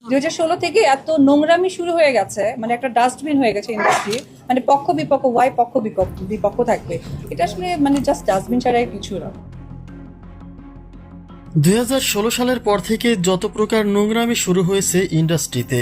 2016 থেকে এত নোংরামি শুরু হয়ে গেছে, মানে একটা ডাস্টবিন হয়ে গেছে ইন্ডাস্ট্রি। মানে পক্ষ বিপক্ষ, ওয়াই পক্ষ বিপক্ষ থাকবে, এটা আসলে মানে জাস্ট ডাস্টবিন ছাড়া কিছু না। 2016 সালের পর থেকে যত প্রকার নোংরামি শুরু হয়েছে ইন্ডাস্ট্রিতে,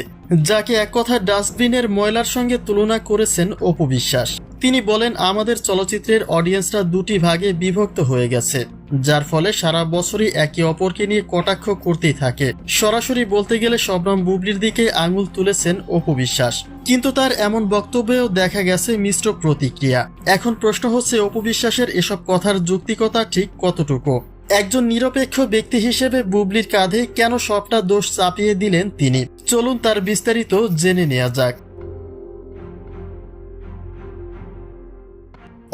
যাকে এক কথা ডাস্টবিনের ময়লার সঙ্গে তুলনা করেছেন অপু বিশ্বাস। তিনি বলেন, আমাদের চলচ্চিত্রের অডিয়েন্সরা দুটি ভাগে বিভক্ত হয়ে গেছে, যার ফলে সারা বছরই একে অপরকে নিয়ে কটাক্ষ করতেই থাকে। সরাসরি বলতে গেলে শবনম বুবলির দিকে আঙুল তুলেছেন অপু বিশ্বাস, কিন্তু তার এমন বক্তব্যেও দেখা গেছে মিশ্র প্রতিক্রিয়া। এখন প্রশ্ন হচ্ছে, অপু বিশ্বাসের এসব কথার যৌক্তিকতা ঠিক কতটুকু? একজন নিরপেক্ষ ব্যক্তি হিসেবে বুবলির কাঁধে কেন সবটা দোষ চাপিয়ে দিলেন তিনি? চলুন তার বিস্তারিত জেনে নেওয়া যাক।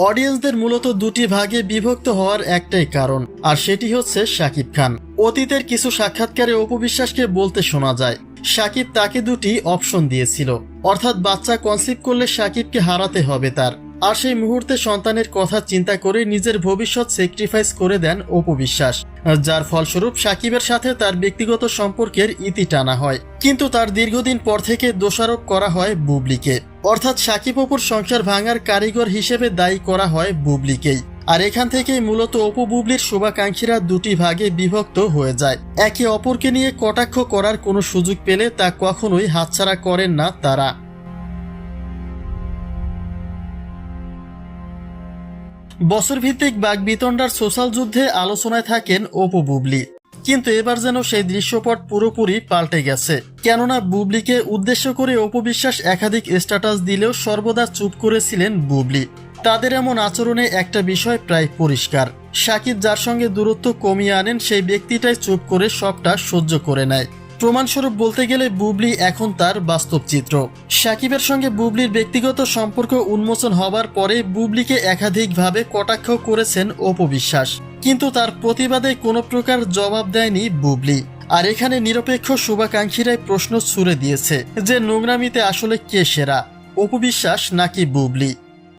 অডিয়েন্সদের মূলত দুটি ভাগে বিভক্ত হওয়ার একটাই কারণ, আর সেটি হচ্ছে শাকিব খান। অতীতের কিছু সাক্ষাৎকারে অপু বিশ্বাসকে বলতে শোনা যায়, শাকিব তাকে দুটি অপশন দিয়েছিল, অর্থাৎ বাচ্চা কনসিভ করলে শাকিবকে হারাতে হবে তার, আর সেই মুহূর্তে সন্তানের কথা চিন্তা করে নিজের ভবিষ্যৎ স্যাক্রিফাইস করে দেন অপু বিশ্বাস, যার ফলস্বরূপ শাকিবের সাথে তার ব্যক্তিগত সম্পর্কের ইতি টানা হয়। কিন্তু তার দীর্ঘদিন পর থেকে দোষারোপ করা হয় বুবলিকে, অর্থাৎ শাকিব অপুর সংসার ভাঙার কারিগর হিসেবে দায়ী করা হয় বুবলিকেই। আর এখান থেকেই মূলত অপু বুবলির শুভাকাঙ্ক্ষীরা দুটি ভাগে বিভক্ত হয়ে যায়। একে অপরকে নিয়ে কটাক্ষ করার কোনো সুযোগ পেলে তা কখনোই হাতছাড়া করেন না তারা। বছরভিত্তিক বাগবিতণ্ডার সোশ্যাল যুদ্ধে আলোচনায় থাকেন অপু বুবলি, কিন্তু এবার যেন সেই দৃশ্যপট পুরোপুরি পাল্টে গেছে। কেননা বুবলিকে উদ্দেশ্য করে অপু বিশ্বাস একাধিক স্ট্যাটাস দিলেও সর্বদা চুপ করেছিলেন বুবলি। তাদের এমন আচরণে একটা বিষয় প্রায় পরিষ্কার, শাকিব যার সঙ্গে দূরত্ব কমিয়ে আনেন সেই ব্যক্তিটাই চুপ করে সবটা সহ্য করে নেয়। প্রমাণস্বরূপ বলতে গেলে বুবলি এখন তার বাস্তব চিত্র। শাকিবের সঙ্গে বুবলির ব্যক্তিগত সম্পর্ক উন্মোচন হবার পরে বুবলিকে একাধিকভাবে কটাক্ষ করেছেন অপু বিশ্বাস, কিন্তু তার প্রতিবাদে কোনো প্রকার জবাব দেয়নি বুবলি। আর এখানে নিরপেক্ষ শুভাকাঙ্ক্ষীরাই প্রশ্ন ছুড়ে দিয়েছে যে নোংরামিতে আসলে কে সেরা, অপু বিশ্বাস নাকি বুবলি?